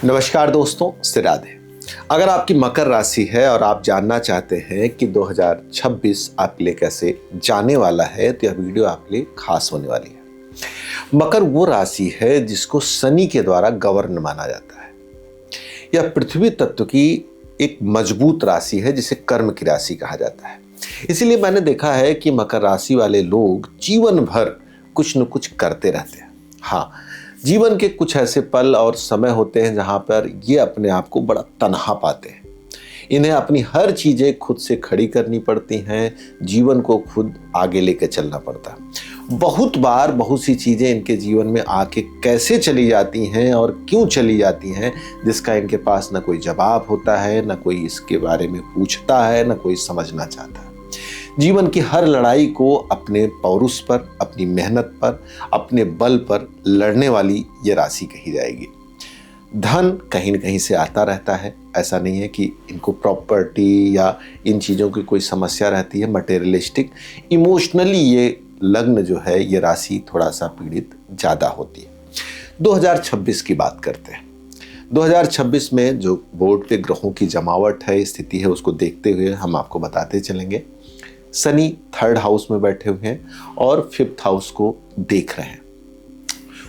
नमस्कार दोस्तों, राधे। अगर आपकी मकर राशि है और आप जानना चाहते हैं कि 2026 आपके लिए कैसे जाने वाला है, तो यह वीडियो आपके लिए खास होने वाली है। मकर वो राशि है जिसको शनि के द्वारा गवर्न माना जाता है। यह पृथ्वी तत्व की एक मजबूत राशि है जिसे कर्म की राशि कहा जाता है। इसीलिए मैंने देखा है कि मकर राशि वाले लोग जीवन भर कुछ न कुछ करते रहते हैं। हाँ, जीवन के कुछ ऐसे पल और समय होते हैं जहां पर ये अपने आप को बड़ा तन्हा पाते हैं। इन्हें अपनी हर चीजें खुद से खड़ी करनी पड़ती हैं, जीवन को खुद आगे लेकर चलना पड़ता है। बहुत बार बहुत सी चीजें इनके जीवन में आके कैसे चली जाती हैं और क्यों चली जाती हैं, जिसका इनके पास न कोई जवाब होता है, न कोई इसके बारे में पूछता है, न कोई समझना चाहता है। जीवन की हर लड़ाई को अपने पौरुष पर, अपनी मेहनत पर, अपने बल पर लड़ने वाली ये राशि कही जाएगी। धन कहीं न कहीं से आता रहता है। ऐसा नहीं है कि इनको प्रॉपर्टी या इन चीज़ों की कोई समस्या रहती है। मटेरियलिस्टिक, इमोशनली ये लग्न जो है, ये राशि थोड़ा सा पीड़ित ज़्यादा होती है। 2026 की बात करते हैं। 2026 में जो बोर्ड पे ग्रहों की जमावट है, स्थिति है, उसको देखते हुए हम आपको बताते चलेंगे। शनि 3rd हाउस में बैठे हुए हैं और 5th हाउस को देख रहे हैं।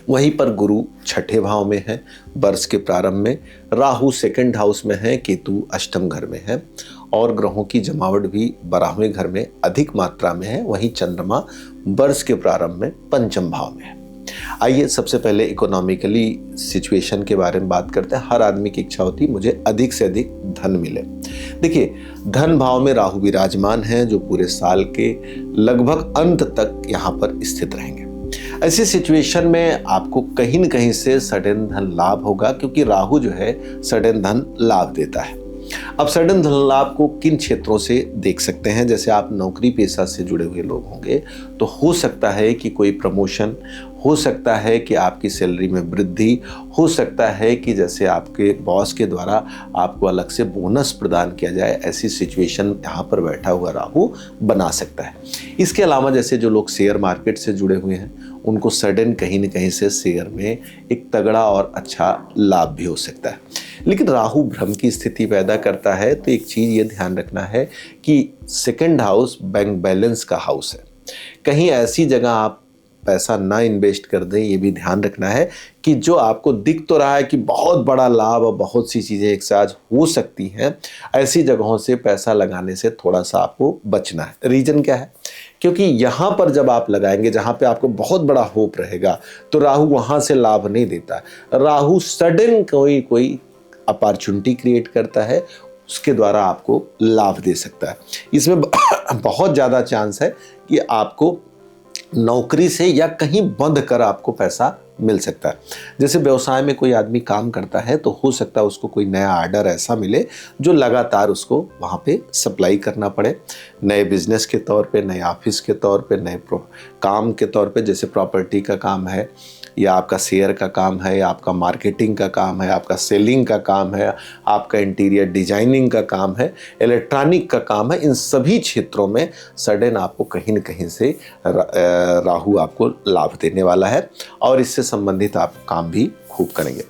वहीं पर गुरु 6ठे भाव में है वर्ष के प्रारंभ में, राहु 2nd हाउस में है, केतु 8म घर में है और ग्रहों की जमावट भी 12वें घर में अधिक मात्रा में है। वहीं चंद्रमा वर्ष के प्रारंभ में 5म भाव में है। आइए सबसे पहले इकोनॉमिकली सिचुएशन के बारे में बात करते हैं। हर आदमी की इच्छा होती है मुझे अधिक से अधिक धन मिले। देखिए, धन भाव में राहु विराजमान है जो पूरे साल के लगभग अंत तक यहाँ पर स्थित रहेंगे। ऐसी सिचुएशन में आपको कहीं न कहीं से सडन धन लाभ होगा, क्योंकि राहु जो है सडन धन लाभ देता है। अब सडन धन लाभ को किन क्षेत्रों से देख सकते हैं? जैसे आप नौकरी पेशा से जुड़े हुए लोग होंगे तो हो सकता है कि कोई प्रमोशन, हो सकता है कि आपकी सैलरी में वृद्धि, हो सकता है कि जैसे आपके बॉस के द्वारा आपको अलग से बोनस प्रदान किया जाए। ऐसी सिचुएशन यहाँ पर बैठा हुआ राहु बना सकता है। इसके अलावा जैसे जो लोग शेयर मार्केट से जुड़े हुए हैं, उनको सडन कहीं न कहीं से शेयर में एक तगड़ा और अच्छा लाभ भी हो सकता है। लेकिन राहु भ्रम की स्थिति पैदा करता है, तो एक चीज़ ये ध्यान रखना है कि 2nd हाउस बैंक बैलेंस का हाउस है। कहीं ऐसी जगह आप पैसा ना इन्वेस्ट कर दें, ये भी ध्यान रखना है कि जो आपको दिख तो रहा है कि बहुत बड़ा लाभ और बहुत सी चीज़ें एक साथ हो सकती हैं, ऐसी जगहों से पैसा लगाने से थोड़ा सा आपको बचना है। रीज़न क्या है? क्योंकि यहाँ पर जब आप लगाएंगे जहाँ पे आपको बहुत बड़ा होप रहेगा, तो राहु वहाँ से लाभ नहीं देता। राहु सडन कोई अपॉर्चुनिटी क्रिएट करता है, उसके द्वारा आपको लाभ दे सकता है। इसमें बहुत ज़्यादा चांस है कि आपको नौकरी से या कहीं बंद कर आपको पैसा मिल सकता है। जैसे व्यवसाय में कोई आदमी काम करता है तो हो सकता है उसको कोई नया ऑर्डर ऐसा मिले जो लगातार उसको वहाँ पे सप्लाई करना पड़े। नए बिजनेस के तौर पे, नए ऑफिस के तौर पे, नए काम के तौर पे, जैसे प्रॉपर्टी का काम है या आपका शेयर का काम है, या आपका मार्केटिंग का काम है, आपका सेलिंग का काम है, आपका इंटीरियर डिजाइनिंग का काम है, इलेक्ट्रॉनिक का काम है। इन सभी क्षेत्रों में सडन आपको कहीं न कहीं से राहु आपको लाभ देने वाला है और इससे संबंधित आप काम भी खूब करेंगे।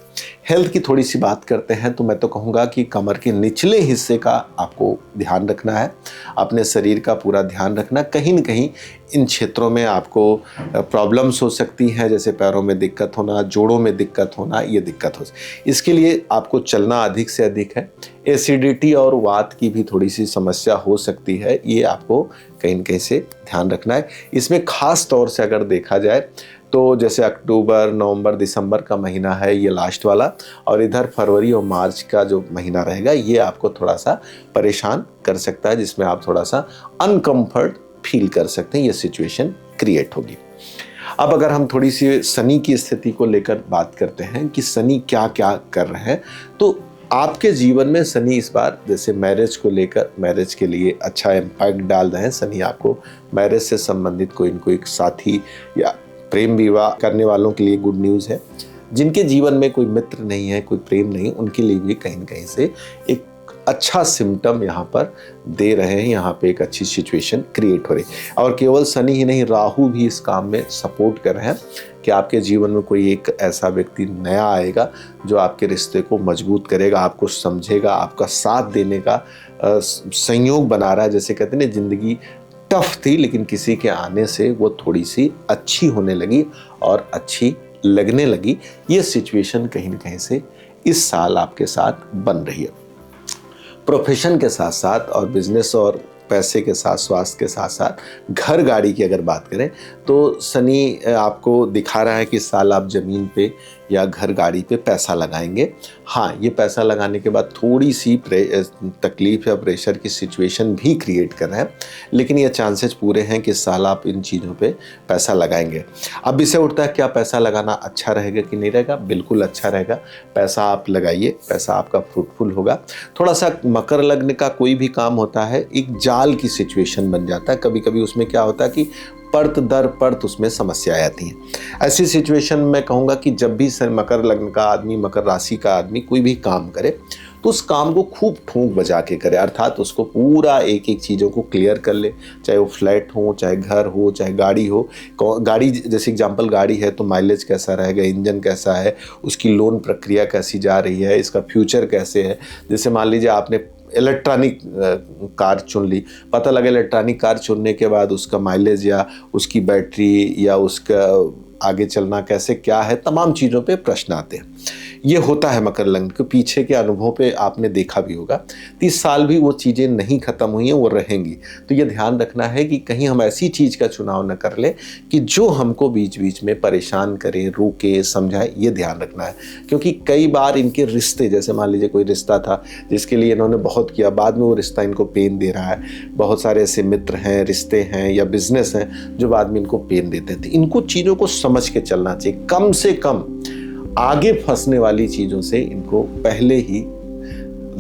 हेल्थ की थोड़ी सी बात करते हैं तो मैं तो कहूँगा कि कमर के निचले हिस्से का आपको ध्यान रखना है, अपने शरीर का पूरा ध्यान रखना। कहीं न कहीं इन क्षेत्रों में आपको प्रॉब्लम्स हो सकती हैं, जैसे पैरों में दिक्कत होना, जोड़ों में दिक्कत होना, ये दिक्कत हो। इसके लिए आपको चलना अधिक से अधिक है। एसिडिटी और वात की भी थोड़ी सी समस्या हो सकती है, ये आपको कहीं न कहीं से ध्यान रखना है। इसमें खास तौर से अगर देखा जाए तो जैसे अक्टूबर, नवंबर, दिसंबर का महीना है ये लास्ट वाला, और इधर फरवरी और मार्च का जो महीना रहेगा ये आपको थोड़ा सा परेशान कर सकता है, जिसमें आप थोड़ा सा अनकंफर्ट फील कर सकते हैं। ये सिचुएशन क्रिएट होगी। अब अगर हम थोड़ी सी शनि की स्थिति को लेकर बात करते हैं कि शनि क्या क्या कर रहे हैं, तो आपके जीवन में शनि इस बार जैसे मैरिज को लेकर, मैरिज के लिए अच्छा इम्पैक्ट डाल रहे हैं। शनि आपको मैरिज से संबंधित कोई न कोई साथी या प्रेम विवाह करने वालों के लिए गुड न्यूज़ है। जिनके जीवन में कोई मित्र नहीं है, कोई प्रेम नहीं, उनके लिए भी कहीं न कहीं से एक अच्छा सिम्टम यहाँ पर दे रहे हैं। यहाँ पे एक अच्छी सिचुएशन क्रिएट हो रही है और केवल शनि ही नहीं, राहु भी इस काम में सपोर्ट कर रहे हैं। कि आपके जीवन में कोई एक ऐसा व्यक्ति नया आएगा जो आपके रिश्ते को मजबूत करेगा, आपको समझेगा, आपका साथ देने का संयोग बना रहा है। जैसे कहते हैं ना, जिंदगी टफ थी लेकिन किसी के आने से वो थोड़ी सी अच्छी होने लगी और अच्छी लगने लगी। ये सिचुएशन कहीं ना कहीं से इस साल आपके साथ बन रही है। प्रोफेशन के साथ साथ और बिजनेस और पैसे के साथ, स्वास्थ्य के साथ साथ घर गाड़ी की अगर बात करें तो शनि आपको दिखा रहा है कि इस साल आप ज़मीन पे या घर गाड़ी पे पैसा लगाएंगे। हाँ, ये पैसा लगाने के बाद थोड़ी सी तकलीफ या प्रेशर की सिचुएशन भी क्रिएट कर रहा है, लेकिन ये चांसेस पूरे हैं कि इस साल आप इन चीज़ों पे पैसा लगाएंगे। अब इससे उठता है क्या पैसा लगाना अच्छा रहेगा कि नहीं रहेगा? बिल्कुल अच्छा रहेगा। पैसा आप लगाइए, पैसा आपका फ्रूटफुल होगा। थोड़ा सा मकर लग्न का कोई भी काम होता है एक जाल की सिचुएशन बन जाता है। कभी कभी उसमें क्या होता है कि परत दर परत उसमें समस्याएं आती हैं। ऐसी सिचुएशन में कहूँगा कि जब भी मकर लग्न का आदमी, मकर राशि का आदमी कोई भी काम करे तो उस काम को खूब ठूंक बजा के करे, अर्थात उसको पूरा एक एक चीज़ों को क्लियर कर ले। चाहे वो फ्लैट हो, चाहे घर हो, चाहे गाड़ी हो। गाड़ी जैसे एग्जांपल गाड़ी है तो माइलेज कैसा रहेगा, इंजन कैसा है, उसकी लोन प्रक्रिया कैसी जा रही है, इसका फ्यूचर कैसे है। जैसे मान लीजिए आपने इलेक्ट्रॉनिक कार चुन ली, पता लगा इलेक्ट्रॉनिक कार चुनने के बाद उसका माइलेज या उसकी बैटरी या उसका आगे चलना कैसे क्या है, तमाम चीज़ों पे प्रश्न आते हैं। ये होता है मकर लग्न के पीछे के अनुभव पे आपने देखा भी होगा। 30 साल भी वो चीज़ें नहीं ख़त्म हुई हैं, वो रहेंगी। तो ये ध्यान रखना है कि कहीं हम ऐसी चीज़ का चुनाव न कर ले कि जो हमको बीच बीच में परेशान करे, रोके, समझाए। ये ध्यान रखना है, क्योंकि कई बार इनके रिश्ते, जैसे मान लीजिए कोई रिश्ता था जिसके लिए इन्होंने बहुत किया, बाद में वो रिश्ता इनको पेन दे रहा है। बहुत सारे ऐसे मित्र हैं, रिश्ते हैं या बिजनेस हैं जो बाद में इनको पेन देते थे। इनको चीज़ों को समझ के चलना चाहिए। कम से कम आगे फंसने वाली चीज़ों से इनको पहले ही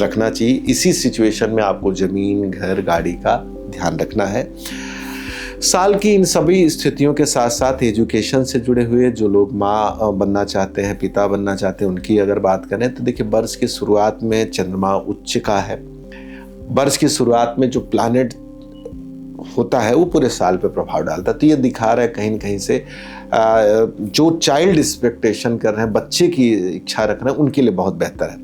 रखना चाहिए। इसी सिचुएशन में आपको ज़मीन, घर, गाड़ी का ध्यान रखना है। साल की इन सभी स्थितियों के साथ साथ एजुकेशन से जुड़े हुए जो लोग माँ बनना चाहते हैं, पिता बनना चाहते हैं, उनकी अगर बात करें तो देखिए, वर्ष की शुरुआत में चंद्रमा उच्च का है। वर्ष की शुरुआत में जो प्लैनेट होता है वो पूरे साल पे प्रभाव डालता है। तो ये दिखा रहा है कहीं न कहीं से जो चाइल्ड एक्सपेक्टेशन कर रहे हैं, बच्चे की इच्छा रख रहे हैं, उनके लिए बहुत बेहतर है,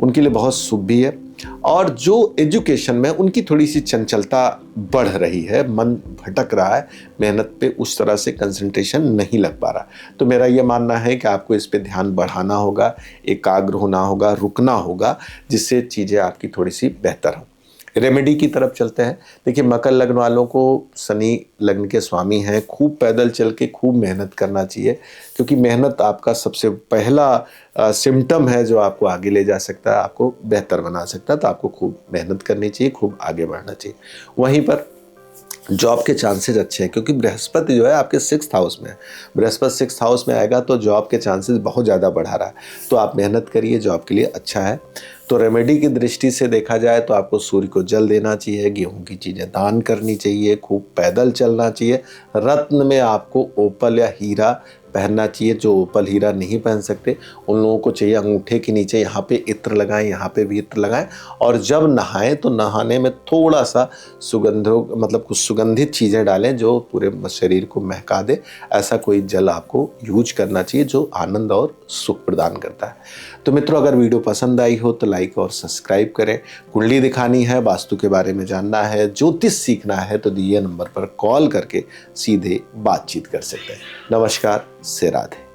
उनके लिए बहुत शुभ भी है। और जो एजुकेशन में उनकी थोड़ी सी चंचलता बढ़ रही है, मन भटक रहा है, मेहनत पे उस तरह से कंसंट्रेशन नहीं लग पा रहा। तो मेरा ये मानना है कि आपको इस पे ध्यान बढ़ाना होगा, एकाग्र होना होगा, रुकना होगा, जिससे चीज़ें आपकी थोड़ी सी बेहतर हों। रेमेडी की तरफ चलते हैं। देखिए, मकर लग्न वालों को शनि लग्न के स्वामी हैं, खूब पैदल चल के खूब मेहनत करना चाहिए, क्योंकि मेहनत आपका सबसे पहला सिम्टम है जो आपको आगे ले जा सकता है, आपको बेहतर बना सकता है। तो आपको खूब मेहनत करनी चाहिए, खूब आगे बढ़ना चाहिए। वहीं पर जॉब के चांसेस अच्छे हैं, क्योंकि बृहस्पति जो है आपके 6th हाउस में है। बृहस्पति 6th हाउस में आएगा तो जॉब के चांसेस बहुत ज़्यादा बढ़ा रहा है। तो आप मेहनत करिए, जॉब के लिए अच्छा है। तो रेमेडी की दृष्टि से देखा जाए तो आपको सूर्य को जल देना चाहिए, गेहूं की चीज़ें दान करनी चाहिए, खूब पैदल चलना चाहिए। रत्न में आपको ओपल या हीरा पहनना चाहिए। जो ओपल हीरा नहीं पहन सकते उन लोगों को चाहिए अंगूठे के नीचे यहाँ पे इत्र लगाएं, यहाँ पे भी इत्र लगाएं। और जब नहाएं तो नहाने में थोड़ा सा मतलब कुछ सुगंधित चीज़ें डालें जो पूरे शरीर को महका दे। ऐसा कोई जल आपको यूज करना चाहिए जो आनंद और सुख प्रदान करता है। तो मित्रों, अगर वीडियो पसंद आई हो तो लाइक और सब्सक्राइब करें। कुंडली दिखानी है, वास्तु के बारे में जानना है, ज्योतिष सीखना है तो दिए नंबर पर कॉल करके सीधे बातचीत कर सकते हैं। नमस्कार, से राधे।